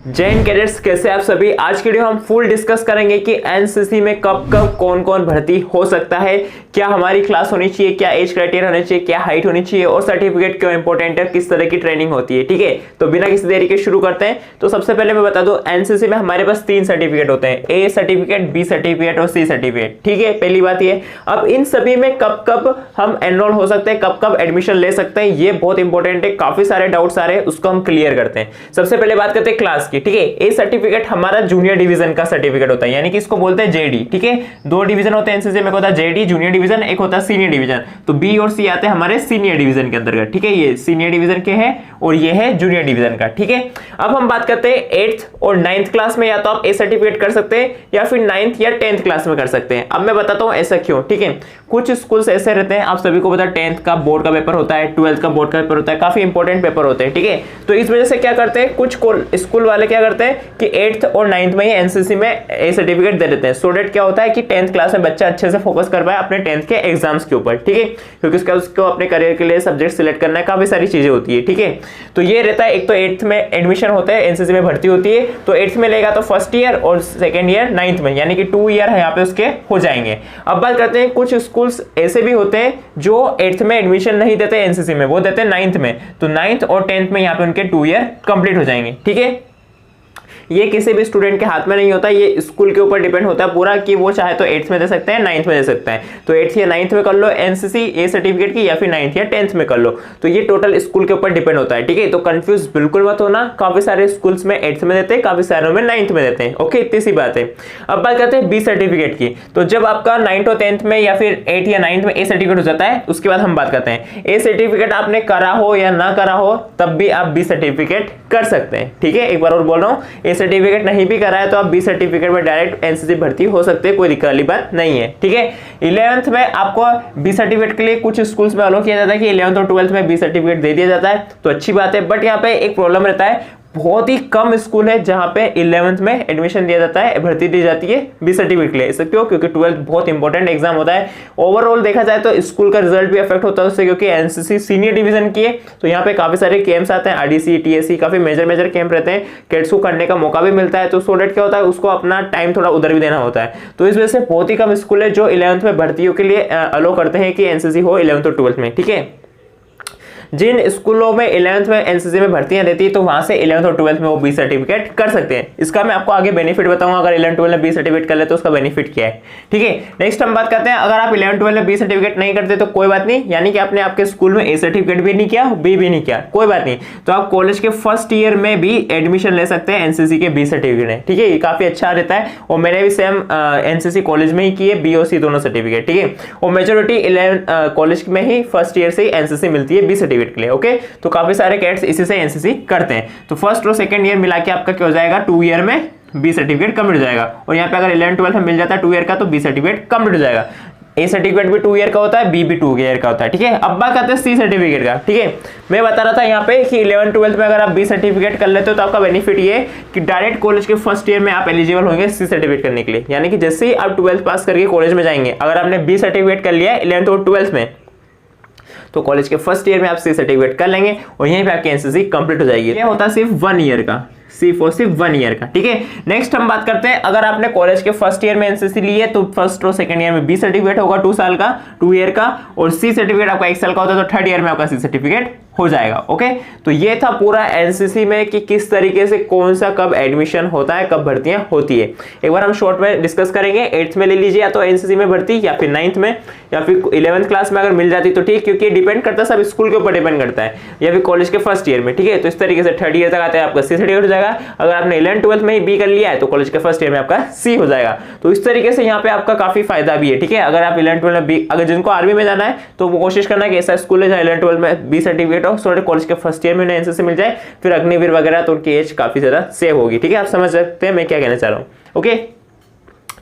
जय हिंद कैडेट्स, कैसे आप सभी। आज की वीडियो हम फुल डिस्कस करेंगे कि एनसीसी में कब कब कौन कौन भर्ती हो सकता है, क्या हमारी क्लास होनी चाहिए, क्या एज क्राइटेरिया होना चाहिए, क्या हाइट होनी चाहिए और सर्टिफिकेट क्यों इंपॉर्टेंट है, किस तरह की ट्रेनिंग होती है। ठीक है, तो बिना किसी देरी के शुरू करते हैं। तो सबसे पहले मैं बता दूं, एनसीसी में हमारे पास 3 सर्टिफिकेट होते हैं, ए सर्टिफिकेट, बी सर्टिफिकेट और सी सर्टिफिकेट। ठीक है, पहली बात ये। अब इन सभी में कब कब हम एनरोल हो सकते हैं, कब कब एडमिशन ले सकते हैं, ये बहुत इंपॉर्टेंट है। काफी सारे डाउट्स आ रहे हैं, उसको हम क्लियर करते हैं। सबसे पहले बात करते हैं क्लास की। ठीक है, ए सर्टिफिकेट हमारा जूनियर डिवीजन का सर्टिफिकेट होता है, यानी कि इसको बोलते हैं जेडी। ठीक है, 2 डिवीजन होते हैं एनसीसी में, एक होता है जेडी जूनियर डिवीजन, एक होता है सीनियर डिवीजन। तो बी और सी आते हैं हमारे सीनियर डिवीजन के अंतर्गत। ठीक है, ये सीनियर डिवीजन के हैं और ये है जूनियर डिवीजन का। ठीक है, अब हम बात करते हैं 8th और 9th क्लास में या तो आप ए सर्टिफिकेट कर सकते हैं या फिर 9th या 10th क्लास में कर सकते हैं। अब मैं बताता हूं ऐसा क्यों। ठीक है, कुछ स्कूल्स ऐसे रहते हैं, आप सभी को पता है 10th का बोर्ड का पेपर होता है, 12th का बोर्ड का पेपर होता है, काफी इंपॉर्टेंट पेपर होते हैं। ठीक है, तो इस वजह से क्या करते हैं, कुछ स्कूल वाले क्या करते हैं कि 8th और 9th में ही एनसीसी में ए सर्टिफिकेट दे देते हैं। सो दैट क्या होता है कि 10th क्लास में बच्चा अच्छे से फोकस कर पाए अपने 10th के एग्जाम्स के ऊपर। ठीक है, क्योंकि उसको अपने करियर के लिए सब्जेक्ट सिलेक्ट करना है, काफी सारी चीजें होती है। ठीक है, तो ये रहता है। एक तो 8th में एडमिशन होता है, एनसीसी में भर्ती होती है, तो 8th में लेगा तो फर्स्ट ईयर और सेकेंड ईयर 9th में, यानी कि 2 ईयर यहाँ पे उसके हो जाएंगे। अब बात करते हैं, कुछ स्कूल्स ऐसे भी होते हैं जो 8th में एडमिशन नहीं देते एनसीसी में, वो देते हैं 9th में। तो 9th और 10th में यहाँ पे उनके 2 ईयर कंप्लीट हो जाएंगे। ठीक है, ये किसी भी स्टूडेंट के हाथ में नहीं होता, ये स्कूल के ऊपर डिपेंड होता है पूरा कि वो चाहे तो 8th में दे सकते हैं, 9th में दे सकते हैं। तो 8th या 9th में कर लो एनसीसी ए सर्टिफिकेट की, या फिर 9th या 10th में कर लो। तो ये टोटल स्कूल के ऊपर डिपेंड होता है। ठीक है, तो कंफ्यूज बिल्कुल मत होना, काफी सारे स्कूल्स में 8th में देते हैं, काफी सारे में 9th में देते हैं। ओके, इतनी सी बात है। अब बात करते हैं बी सर्टिफिकेट की। तो जब आपका 9th और 10th में या फिर 8th या 9th में ए सर्टिफिकेट हो जाता है, उसके बाद हम बात करते हैं ए सर्टिफिकेट आपने करा हो या ना करा हो, तब भी आप बी सर्टिफिकेट कर सकते हैं। ठीक है, एक बार और बोल रहा हूं, ए सर्टिफिकेट नहीं भी करा है तो आप बी सर्टिफिकेट में डायरेक्ट एनसीसी भर्ती हो सकते हैं, कोई दिक्कत वाली बात नहीं है। ठीक है, 11th में आपको बी सर्टिफिकेट के लिए कुछ स्कूल्स में अलो किया जाता है कि 11th और 12th में बी सर्टिफिकेट दे दिया जाता है, तो अच्छी बात है। बट यहाँ पे एक प्रॉब्लम रहता है, बहुत ही कम स्कूल है जहां पे 11th में एडमिशन दिया जाता है, भर्ती दी जाती है बी सर्टिफिकेट के लिए। इससे क्यों? क्योंकि 12th बहुत इंपॉर्टेंट एग्जाम होता है। ओवरऑल देखा जाए तो स्कूल का रिजल्ट भी अफेक्ट होता है उससे, क्योंकि एनसीसी सीनियर डिवीजन की है, तो यहाँ पे काफी सारे कैंप्स आते हैं, आरडीसी टीएससी, काफी मेजर कैंप रहते हैं, कैडेट्स को करने का मौका भी मिलता है। तो सो दैट क्या होता है, उसको अपना टाइम थोड़ा उधर भी देना होता है। तो इस वजह से बहुत ही कम स्कूल है जो 11th में भर्तियों के लिए अलो करते हैं कि एनसीसी हो 11th और 12th में। ठीक है, जिन स्कूलों में 11th में एनसीसी में भर्तियां देती है, तो वहां से 11th और 12th में वो बी सर्टिफिकेट कर सकते हैं। इसका मैं आपको आगे बेनिफिट बताऊंगा, अगर 11th 12th में बी सर्टिफिकेट कर ले तो उसका बेनिफिट क्या है। ठीक है, नेक्स्ट हम बात करते हैं, अगर आप 11th 12th में बी सर्टिफिकेट नहीं करते तो कोई बात नहीं, यानी कि आपने आपके स्कूल में ए सर्टिफिकेट भी नहीं किया, बी भी नहीं किया, कोई बात नहीं, तो आप कॉलेज के फर्स्ट ईयर में भी एडमिशन ले सकते हैं एनसीसी के बी सर्टिफिकेट है। ठीक है, ये काफी अच्छा रहता है और मैंने भी सेम एनसीसी कॉलेज में ही किए, बी और सी दोनों सर्टिफिकेट। ठीक है, और मेजोरिटी 11 कॉलेज में ही फर्स्ट ईयर से एनसीसी मिलती है बी सर्टिफिकेट के लिए। ओके, तो काफी सारे कैडेट्स इसी से एनसीसी करते हैं। तो फर्स्ट और सेकंड ईयर मिला के आपका क्या हो जाएगा, 2 ईयर में बी सर्टिफिकेट कंप्लीट हो जाएगा। और यहाँ पे अगर 11 12 में मिल जाता है 2 ईयर का, तो बी सर्टिफिकेट कंप्लीट हो जाएगा। ए सर्टिफिकेट भी 2 ईयर का होता है, बी भी 2 ईयर का होता है। ठीक है, अब बात करते हैं सी सर्टिफिकेट का। ठीक है, मैं बता रहा था यहाँ पे कि 11 12 में अगर आप बी सर्टिफिकेट कर लेते हो तो आपका बेनिफिट ये है कि डायरेक्ट कॉलेज के फर्स्ट ईयर में आप एलिजिबल होंगे सी सर्टिफिकेट करने के लिए। यानी कि जैसे ही आप 12th पास करके कॉलेज में जाएंगे, अगर आपने बी सर्टिफिकेट कर लिया है 11th और 12th में, तो कॉलेज के फर्स्ट ईयर में आप सी सर्टिफिकेट कर लेंगे और यहीं पे आपकी एनसीसी कंप्लीट हो जाएगी। ये होता है सिर्फ 1 ईयर का, सिर्फ 1 ईयर का। ठीक है, नेक्स्ट हम बात करते हैं, अगर आपने कॉलेज के फर्स्ट ईयर में एनसीसी ली है तो फर्स्ट और सेकंड ईयर में बी सर्टिफिकेट होगा 2 साल का, 2 ईयर का, और सी सर्टिफिकेट आपका 1 साल का होता है, तो थर्ड ईयर में आपका सी सर्टिफिकेट हो जाएगा। ओके, तो ये था पूरा एनसीसी में कि किस तरीके से कौन सा कब एडमिशन होता है, कब भर्तियां होती है। एक बार हम शॉर्ट में डिस्कस करेंगे। 8th में ले लीजिए या तो एनसीसी में भर्ती, या फिर 9th में, या फिर 11th क्लास में अगर मिल जाती तो ठीक, क्योंकि डिपेंड करता है, सब स्कूल के ऊपर डिपेंड करता है, या फिर कॉलेज के फर्स्ट ईयर में। ठीक है, तो इस तरीके से थर्ड ईयर तक आता है आपका सी सर्टिफिकेट हो जाएगा। अगर आपने 11th 12th में ही बी कर लिया है तो कॉलेज के फर्स्ट ईयर में आपका सी हो जाएगा। तो इस तरीके से यहाँ पे आपका काफी फायदा भी है। ठीक है, अगर आप 11th 12th में बी, अगर जिनको आर्मी में जाना है तो वो कोशिश करना है कि ऐसा स्कूल है जहाँ 11th 12th में बी सर्टिफिकेट हो, सो कॉलेज के फर्स्ट ईयर में उन्हें एनसीसी मिल जाए, फिर अग्निवीर वगैरह, तो उनकी एज काफी ज्यादा सेव होगी। ठीक है, आप समझ सकते हैं मैं क्या कहना चाह रहा हूँ। ओके,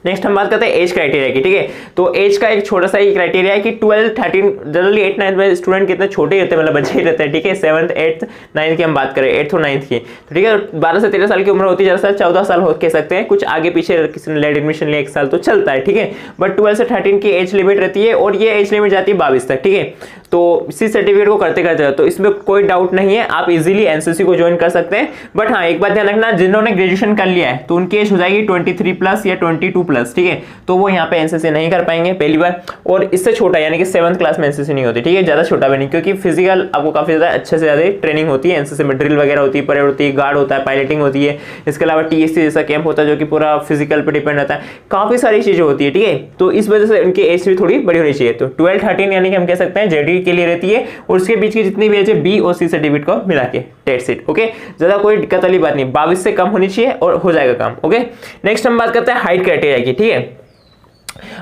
नेक्स्ट हम बात करते हैं एज क्राइटेरिया की, ठीक है। तो एज का एक छोटा सा ही क्राइटेरिया है कि 12 13, जनरली 8 9 में स्टूडेंट कितने छोटे ही रहते हैं, मतलब बच्चे ही रहते हैं, ठीक है। 7th 8th 9th की हम बात करें, 8th और 9th की, तो ठीक है। 12 से 13 साल की उम्र होती है, 14 साल हो कह सकते हैं, कुछ आगे पीछे किसी ने लेट एडमिशन लिया 1 साल तो चलता है, ठीक है। बट 12 से 13 की एज लिमिट रहती है और ये एज लिमिट जाती है 22 तक, ठीक है। तो सी सर्टिफिकेट को करते करते तो इसमें कोई डाउट नहीं है, आप इजीली एनसीसी को ज्वाइन कर सकते हैं। बट हाँ, एक बात ध्यान रखना, जिन्होंने ग्रेजुएशन कर लिया है तो उनकी एज हो जाएगी 23+ या 22+, ठीक है। तो वो यहाँ पे एनसीसी नहीं कर पाएंगे पहली बार, और इससे छोटा यानी कि 7th क्लास में एनसीसी नहीं होती, ठीक है। ज्यादा छोटा भी नहीं, क्योंकि फिजिकल आपको काफी ज्यादा अच्छे से ज्यादा ट्रेनिंग होती है एनसीसी में, ड्रिल वगैरह होती है, परेड होती है, गार्ड होता है, पायलटिंग होती है, इसके अलावा टीएससी जैसा कैंप होता है जो कि पूरा फिजिकल पे डिपेंड रहता है, काफी सारी चीजें होती है, ठीक है। तो इस वजह से उनकी एज भी थोड़ी बड़ी होनी चाहिए। तो 12 13 यानी कि हम कह सकते हैं जेडी के लिए रहती है, और उसके बीच की जितनी भी एज है बी और सी सर्टिफिकेट को मिला के, दैट्स इट, ओके। ज्यादा कोई दिक्कत वाली बात नहीं, 22 से कम होनी चाहिए और हो जाएगा काम, ओके। नेक्स्ट हम बात करते हैं हाइट क्राइटेरिया की, ठीक है।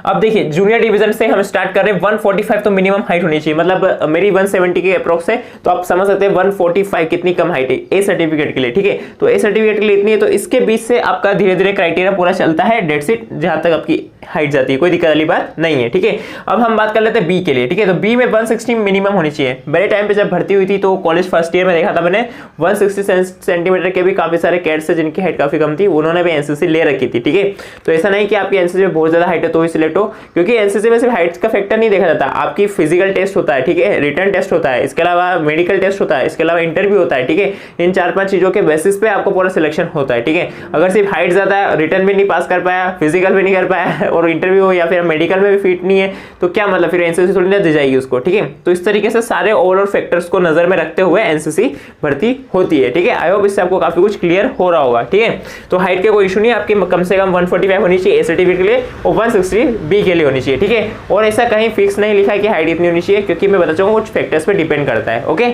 अब देखिए, जूनियर डिवीजन से हम स्टार्ट कर रहे हैं, 145 तो मिनिमम हाइट होनी चाहिए, मतलब मेरी 170 के अप्रोक्स है, तो आप समझ सकते हैं 145 कितनी कम हाइट है ए सर्टिफिकेट के लिए, ठीक है। तो ए सर्टिफिकेट के लिए इतनी है, तो इसके बीच से आपका धीरे धीरे क्राइटेरिया पूरा चलता है, डेट्स इट, जहां तक आपकी हाइट जाती है, कोई दिक्कत वाली बात नहीं है, ठीक है। अब हम बात कर लेते हैं बी के लिए, ठीक है। तो बी में 160 मिनिमम होनी चाहिए। मेरे टाइम पे जब भर्ती हुई थी तो कॉलेज फर्स्ट ईयर में देखा था मैंने, 160 सेंटीमीटर के भी काफी सारे कैडेट्स हैं जिनकी हाइट काफी कम थी, उन्होंने भी एनसीसी ले रखी थी, ठीक है। तो ऐसा नहीं कि आपकी एनसीसी में बहुत ज्यादा हाइट है तो ही सिलेक्ट हो, क्योंकि एनसीसी में सिर्फ हाइट का फैक्टर नहीं देखा जाता, आपकी फिजिकल टेस्ट होता है, ठीक है, रिटन टेस्ट होता है, इसके अलावा मेडिकल टेस्ट होता है, इसके अलावा इंटरव्यू होता है, ठीक है। इन 4-5 चीजों के बेसिस पे आपको पूरा सिलेक्शन होता है, ठीक है। अगर सिर्फ हाइट ज्यादा है, रिटर्न भी नहीं पास कर पाया, फिजिकल भी नहीं कर पाया और इंटरव्यू या फिर मेडिकल में भी फिट नहीं है, तो क्या मतलब, फिर एनसीसी थोड़ी ना दी जाएगी उसको, ठीक है। तो इस तरीके से सारे ओवरऑल फैक्टर्स को नजर में रखते हुए एनसीसी भर्ती होती है, ठीक है। आई होप इससे आपको काफी कुछ क्लियर हो रहा होगा, ठीक है। तो हाइट के कोई इशू नहीं, आपकी कम से कम 145 होनी चाहिए ए सर्टिफिकेट के लिए और 160 बी के लिए होनी चाहिए, ठीक है। और ऐसा कहीं फिक्स नहीं लिखा है कि हाइट इतनी होनी चाहिए, क्योंकि मैं बता चाहूंगा कुछ फैक्टर्स पे डिपेंड करता है, ओके।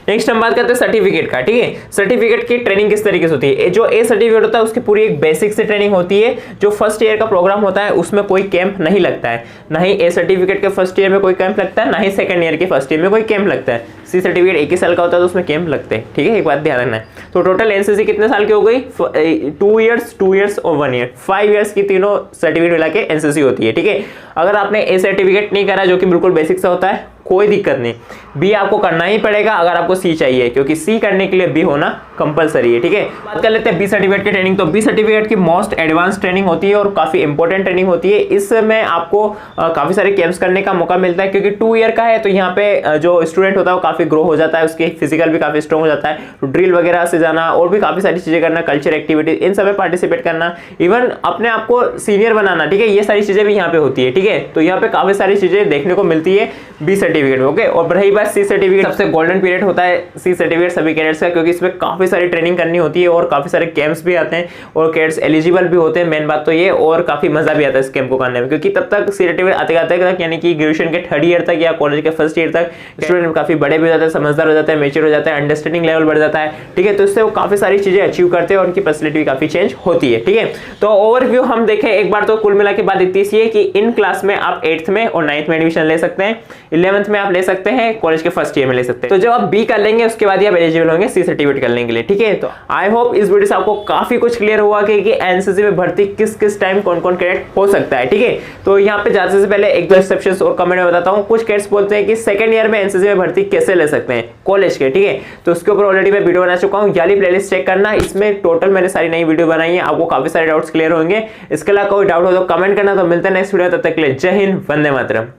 नेक्स्ट हम बात करते हैं सर्टिफिकेट का, ठीक है। सर्टिफिकेट की ट्रेनिंग किस तरीके से होती है, जो ए सर्टिफिकेट होता है उसकी पूरी एक बेसिक से ट्रेनिंग होती है। जो फर्स्ट ईयर का प्रोग्राम होता है उसमें कोई कैंप नहीं लगता है, ना ही ए सर्टिफिकेट के फर्स्ट ईयर में कोई कैंप लगता है, ना ही सेकंड ईयर के फर्स्ट ईयर में कोई कैंप लगता है। सी सर्टिफिकेट 1 ही साल का होता है तो उसमें कैंप लगते हैं, ठीक है, एक बात ध्यान रखना है। तो टोटल एनसीसी कितने साल की हो गई, 2 इयर्स और 1 ईयर, 5 इयर्स की तीनों सर्टिफिकेट मिला के एनसीसी होती है, ठीक है। अगर आपने ए सर्टिफिकेट नहीं करा, जो कि बिल्कुल बेसिक सा होता है, कोई दिक्कत नहीं, बी आपको करना ही पड़ेगा अगर आपको सी चाहिए, क्योंकि सी करने के लिए बी होना कंपलसरी है, ठीक है। बात कर लेते हैं बी सर्टिफिकेट की ट्रेनिंग। तो बी सर्टिफिकेट की मोस्ट एडवांस ट्रेनिंग होती है और काफी इंपॉर्टेंट ट्रेनिंग होती है। इसमें आपको काफी सारे कैंप्स करने का मौका मिलता है, क्योंकि 2 ईयर का है, तो यहाँ पे जो स्टूडेंट होता है वो काफी ग्रो हो जाता है, उसके फिजिकल भी काफी स्ट्रॉन्ग हो जाता है। तो ड्रिल वगैरह से जाना और भी काफी सारी चीजें करना, कल्चर एक्टिविटी, इन सब में पार्टिसिपेट करना, इवन अपने आप को सीनियर बनाना, ठीक है, ये सारी चीजें भी यहाँ पे होती है, ठीक है। तो यहाँ पे काफी सारी चीजें देखने को मिलती है बी सर्टिफिकेट में, ओके। और रही बात सी सर्टिफिकेट, सबसे गोल्डन पीरियड होता है सी सर्टिफिकेट सभी कैडेट्स का, क्योंकि इसमें काफी सारी ट्रेनिंग करनी होती है और काफी सारे कैंप्स भी आते हैं और कैडेट्स एलिजिबल भी होते हैं, मेन बात तो ये, और काफी मजा भी आता है इस कैंप को करने में, क्योंकि तब तक सी सर्टिफिकेट आते तक यानी कि ग्रेजुएशन के 3rd ईयर तक या कॉलेज के 1st ईयर तक स्टूडेंट काफी बड़े भी हो जाते हैं, समझदार हो जाते हैं, मेच्योर हो जाता है, अंडरस्टैंडिंग लेवल बढ़ जाता है, ठीक है। तो इससे वो काफी सारी चीजें अचीव करते हैं और उनकी पर्सनैलिटी भी काफी चेंज होती है, ठीक है। तो ओवरव्यू हम देखें एक बार, तो कुल मिला के बात इतनी सी है कि इन क्लास में आप 8th में और 9th में एडमिशन ले सकते हैं, 11th में आप ले सकते हैं, कॉलेज के 1st ईयर में ले सकते हैं। तो जब आप बी कर लेंगे उसके बाद ही आप एलिजिबल होंगे सी सर्टिफिकेट करने के लिए, ठीक है। तो आई होप इस वीडियो से आपको काफी कुछ क्लियर हुआ कि एनसीसी में भर्ती किस किस टाइम कौन कौन कैडेट हो सकता है, ठीक है। तो यहाँ पे जाने से पहले एक दो एक्सेप्शंस और कमेंट में बताता हूँ। कुछ कैडेट्स बोलते हैं कि 2nd ईयर में एनसीसी में भर्ती कैसे ले सकते हैं कॉलेज के, ठीक है। तो उसके ऊपर ऑलरेडी मैं वीडियो बना चुका हूँ, याली प्लेलिस्ट चेक करना, इसमें टोटल मैंने सारी नई वीडियो बनाई है, आपको काफी सारे डाउट्स क्लियर होंगे। इसके अलावा कोई डाउट हो तो कमेंट करना। तो मिलते हैं नेक्स्ट वीडियो, तब तक के लिए जय हिंद, वंदे मातरम।